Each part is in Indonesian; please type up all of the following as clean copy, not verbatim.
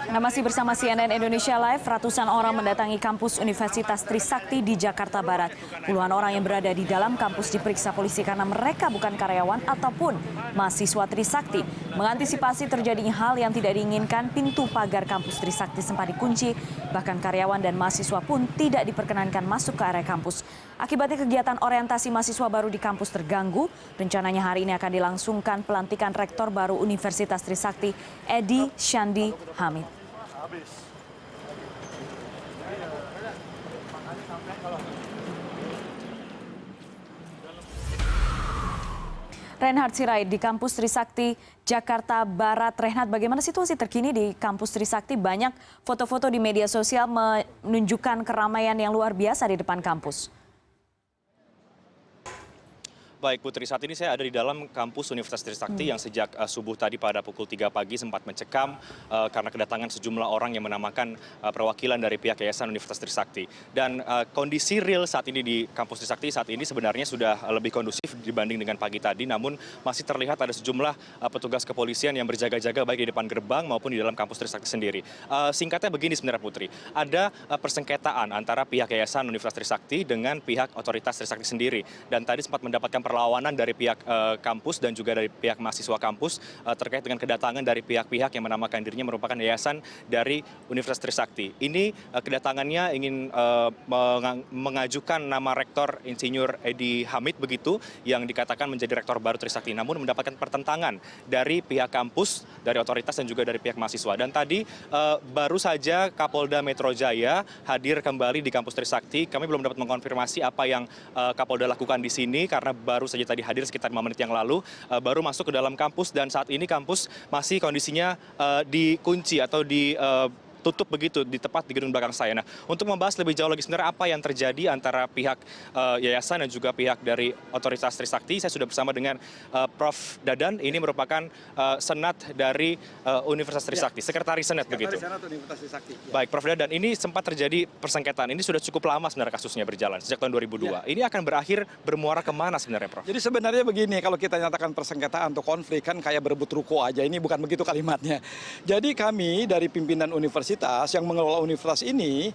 Masih bersama CNN Indonesia Live, ratusan orang mendatangi kampus Universitas Trisakti di Jakarta Barat. Puluhan orang yang berada di dalam kampus diperiksa polisi karena mereka bukan karyawan ataupun mahasiswa Trisakti. Mengantisipasi terjadinya hal yang tidak diinginkan, pintu pagar kampus Trisakti sempat dikunci, bahkan karyawan dan mahasiswa pun tidak diperkenankan masuk ke area kampus. Akibatnya kegiatan orientasi mahasiswa baru di kampus terganggu. Rencananya hari ini akan dilangsungkan pelantikan Rektor baru Universitas Trisakti, Edi Syandi Hamid. Reinhard Sirait di kampus Trisakti, Jakarta Barat. Reinhard, bagaimana situasi terkini di kampus Trisakti? Banyak foto-foto di media sosial menunjukkan keramaian yang luar biasa di depan kampus. Baik Putri, saat ini saya ada di dalam kampus Universitas Trisakti yang sejak subuh tadi pada pukul 3 pagi sempat mencekam karena kedatangan sejumlah orang yang menamakan perwakilan dari pihak Yayasan Universitas Trisakti. Dan kondisi real saat ini di kampus Trisakti saat ini sebenarnya sudah lebih kondusif dibanding dengan pagi tadi, namun masih terlihat ada sejumlah petugas kepolisian yang berjaga-jaga baik di depan gerbang maupun di dalam kampus Trisakti sendiri. Singkatnya begini sebenarnya Putri, ada persengketaan antara pihak Yayasan Universitas Trisakti dengan pihak otoritas Trisakti sendiri. Dan tadi sempat mendapatkan perlawanan dari pihak kampus dan juga dari pihak mahasiswa kampus terkait dengan kedatangan dari pihak-pihak yang menamakan dirinya merupakan yayasan dari Universitas Trisakti. Ini kedatangannya ingin mengajukan nama Rektor Insinyur Edi Hamid begitu yang dikatakan menjadi Rektor baru Trisakti, namun mendapatkan pertentangan dari pihak kampus, dari otoritas dan juga dari pihak mahasiswa. Dan tadi baru saja Kapolda Metro Jaya hadir kembali di kampus Trisakti. Kami belum dapat mengkonfirmasi apa yang Kapolda lakukan di sini karena baru saja tadi hadir sekitar 5 menit yang lalu, baru masuk ke dalam kampus dan saat ini kampus masih kondisinya dikunci atau ditutup begitu di tepat di gedung belakang saya. Nah, untuk membahas lebih jauh lagi sebenarnya apa yang terjadi antara pihak yayasan dan juga pihak dari otoritas Trisakti, saya sudah bersama dengan Prof. Dadan. Ini merupakan senat dari Universitas Trisakti, sekretaris senat begitu. Senat Universitas Trisakti. Ya. Baik, Prof. Dadan, ini sempat terjadi persengketaan. Ini sudah cukup lama sebenarnya kasusnya berjalan sejak tahun 2002. Ya. Ini akan berakhir bermuara kemana sebenarnya, Prof? Jadi sebenarnya begini, kalau kita nyatakan persengketaan atau konflik kan kayak berebut ruko aja. Ini bukan begitu kalimatnya. Jadi kami dari pimpinan universitas yang mengelola universitas ini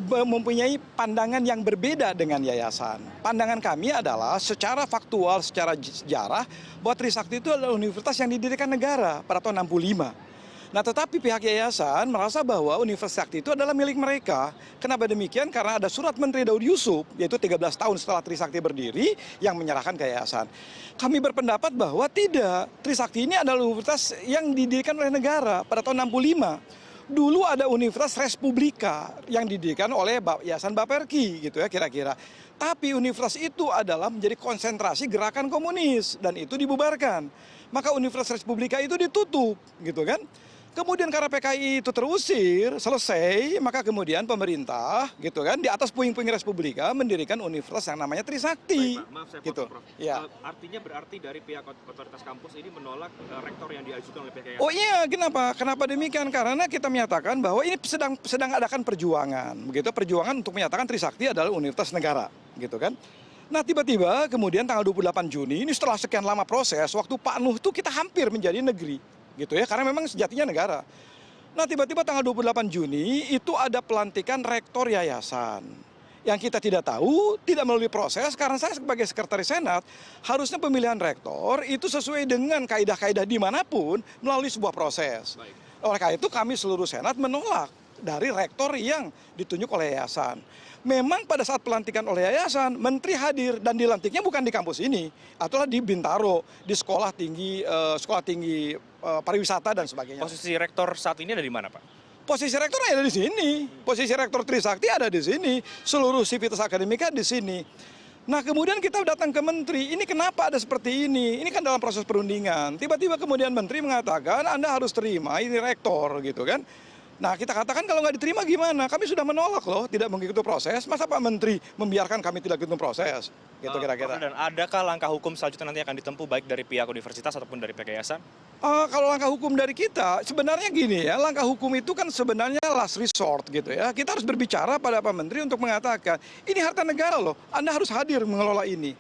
mempunyai pandangan yang berbeda dengan yayasan. Pandangan kami adalah secara faktual, secara sejarah, bahwa Trisakti itu adalah universitas yang didirikan negara pada tahun 65. Nah, tetapi pihak yayasan merasa bahwa Universitas Trisakti itu adalah milik mereka. Kenapa demikian? Karena ada surat Menteri Daud Yusuf, yaitu 13 tahun setelah Trisakti berdiri, yang menyerahkan ke yayasan. Kami berpendapat bahwa tidak, Trisakti ini adalah universitas yang didirikan oleh negara pada tahun 65. Dulu ada Universitas Respublika yang didirikan oleh Yayasan Baperki gitu ya kira-kira. Tapi universitas itu adalah menjadi konsentrasi gerakan komunis dan itu dibubarkan. Maka Universitas Respublika itu ditutup gitu kan. Kemudian karena PKI itu terusir, selesai, maka kemudian pemerintah gitu kan di atas puing-puing Respublika mendirikan universitas yang namanya Trisakti. Baik, Pak. Maaf saya gitu. potong, Prof. Ya. Artinya berarti dari pihak otoritas kampus ini menolak rektor yang diajukan oleh pihak yayasan. Oh iya, kenapa? Kenapa demikian? Karena kita menyatakan bahwa ini sedang adakan perjuangan, begitu perjuangan untuk menyatakan Trisakti adalah universitas negara, gitu kan? Nah tiba-tiba kemudian tanggal 28 Juni ini setelah sekian lama proses, waktu Pak Nuh itu kita hampir menjadi negeri, gitu ya, karena memang sejatinya negara. Nah tiba-tiba tanggal 28 Juni itu ada pelantikan rektor yayasan. Yang kita tidak tahu, tidak melalui proses, karena saya sebagai sekretaris senat, harusnya pemilihan rektor itu sesuai dengan kaidah-kaidah dimanapun melalui sebuah proses. Baik. Oleh karena itu kami seluruh senat menolak dari rektor yang ditunjuk oleh yayasan. Memang pada saat pelantikan oleh yayasan, menteri hadir dan dilantiknya bukan di kampus ini, atau di Bintaro, di sekolah tinggi pariwisata dan sebagainya. Posisi rektor saat ini ada di mana, Pak? Posisi rektor ada di sini, posisi rektor Trisakti ada di sini, seluruh sivitas akademika di sini. Nah kemudian kita datang ke menteri, ini kenapa ada seperti ini? Ini kan dalam proses perundingan. Tiba-tiba kemudian menteri mengatakan Anda harus terima ini rektor gitu kan. Nah kita katakan kalau nggak diterima gimana? Kami sudah menolak loh, tidak mengikuti proses. Masa Pak Menteri membiarkan kami tidak mengikuti proses? Gitu kira-kira. Dan adakah langkah hukum selanjutnya nanti akan ditempuh baik dari pihak universitas ataupun dari pihak yayasan? Kalau langkah hukum dari kita, sebenarnya gini ya, langkah hukum itu kan sebenarnya last resort gitu ya. Kita harus berbicara pada Pak Menteri untuk mengatakan, ini harta negara loh, Anda harus hadir mengelola ini.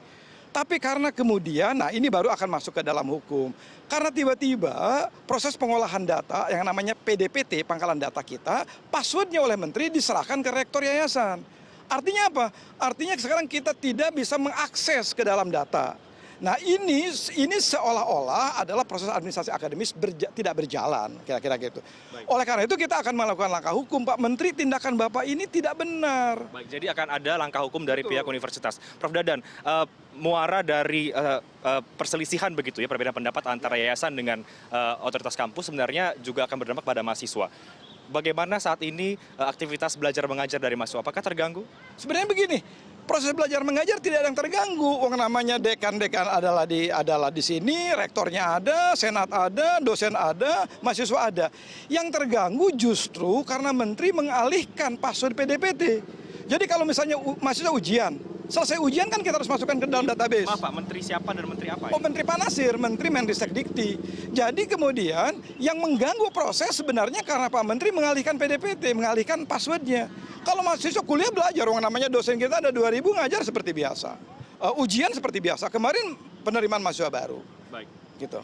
Tapi karena kemudian, nah ini baru akan masuk ke dalam hukum. Karena tiba-tiba proses pengolahan data yang namanya PDPT, pangkalan data kita, passwordnya oleh menteri diserahkan ke rektor yayasan. Artinya apa? Artinya sekarang kita tidak bisa mengakses ke dalam data. Nah ini seolah-olah adalah proses administrasi akademis tidak berjalan, kira-kira gitu. Baik. Oleh karena itu kita akan melakukan langkah hukum, Pak Menteri, tindakan Bapak ini tidak benar. Baik, jadi akan ada langkah hukum dari Betul. pihak universitas. Prof Dadan, muara dari perselisihan begitu ya, perbedaan pendapat antara yayasan dengan otoritas kampus sebenarnya juga akan berdampak pada mahasiswa. Bagaimana saat ini aktivitas belajar mengajar dari mahasiswa? Apakah terganggu? Sebenarnya begini, proses belajar mengajar tidak ada yang terganggu. Wong namanya dekan-dekan adalah di sini, rektornya ada, senat ada, dosen ada, mahasiswa ada. Yang terganggu justru karena menteri mengalihkan password PDPT. Jadi kalau misalnya mahasiswa ujian, selesai ujian kan kita harus masukkan ke dalam database. Maaf Pak, menteri siapa dan menteri apa? Oh, Menteri Panasir, Menteri Mendristekdikti. Jadi kemudian yang mengganggu proses sebenarnya karena Pak Menteri mengalihkan PDPT, mengalihkan passwordnya. Kalau mahasiswa kuliah belajar, orang namanya dosen kita ada 2.000 ngajar seperti biasa. Ujian seperti biasa. Kemarin penerimaan mahasiswa baru. Baik. Gitu.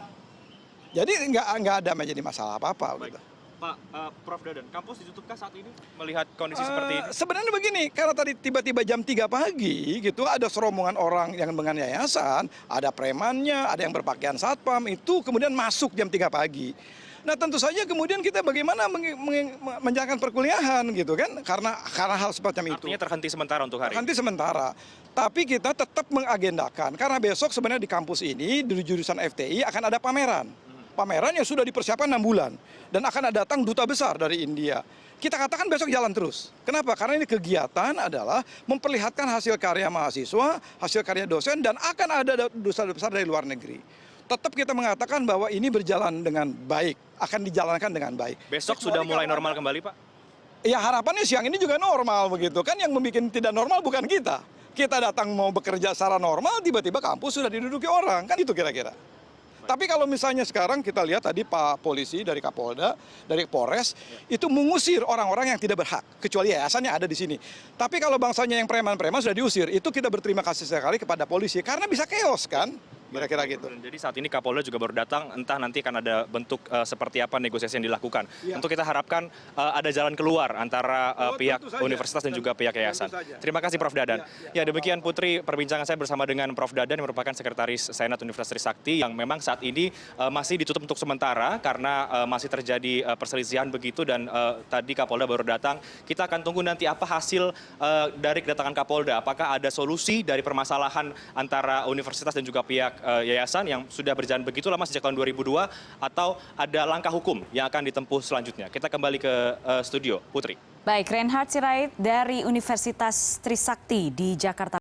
Jadi nggak ada menjadi masalah apa-apa. Baik. Gitu. Pak Prof Dadan, kampus ditutupkah saat ini melihat kondisi seperti ini? Sebenarnya begini, karena tadi tiba-tiba jam 3 pagi gitu ada serombongan orang yang dengan yayasan, ada premannya, ada yang berpakaian satpam, itu kemudian masuk jam 3 pagi. Nah tentu saja kemudian kita bagaimana menjalankan perkuliahan gitu kan, karena hal semacam itu. Artinya terhenti sementara untuk hari ini? Terhenti sementara. Tapi kita tetap mengagendakan, karena besok sebenarnya di kampus ini, di jurusan FTI akan ada pameran. Pameran yang sudah dipersiapkan 6 bulan. Dan akan datang duta besar dari India. Kita katakan besok jalan terus. Kenapa? Karena ini kegiatan adalah memperlihatkan hasil karya mahasiswa, hasil karya dosen, dan akan ada duta besar dari luar negeri. Tetap kita mengatakan bahwa ini berjalan dengan baik, akan dijalankan dengan baik. Besok sudah mulai normal kembali Pak? Ya harapannya siang ini juga normal begitu kan, yang membuat tidak normal bukan kita. Kita datang mau bekerja secara normal, tiba-tiba kampus sudah diduduki orang, kan itu kira-kira. Tapi kalau misalnya sekarang kita lihat tadi Pak Polisi dari Kapolda, dari Polres, itu mengusir orang-orang yang tidak berhak, kecuali yayasannya ada di sini. Tapi kalau bangsanya yang preman-preman sudah diusir, itu kita berterima kasih sekali kepada polisi, karena bisa chaos kan, kira-kira gitu. Jadi saat ini Kapolda juga baru datang, entah nanti akan ada bentuk seperti apa negosiasi yang dilakukan. Ya. Untuk kita harapkan ada jalan keluar antara pihak tentu saja. universitas dan juga pihak yayasan. Tentu saja. Terima kasih Prof Dadan. Ya, Ya demikian Putri perbincangan saya bersama dengan Prof Dadan yang merupakan Sekretaris Senat Universitas Trisakti yang memang saat ini masih ditutup untuk sementara karena masih terjadi perselisihan begitu, dan tadi Kapolda baru datang. Kita akan tunggu nanti apa hasil dari kedatangan Kapolda. Apakah ada solusi dari permasalahan antara universitas dan juga pihak yayasan yang sudah berjalan begitu lama sejak tahun 2002, atau ada langkah hukum yang akan ditempuh selanjutnya. Kita kembali ke studio, Putri. Baik, Reinhard Sirait dari Universitas Trisakti di Jakarta.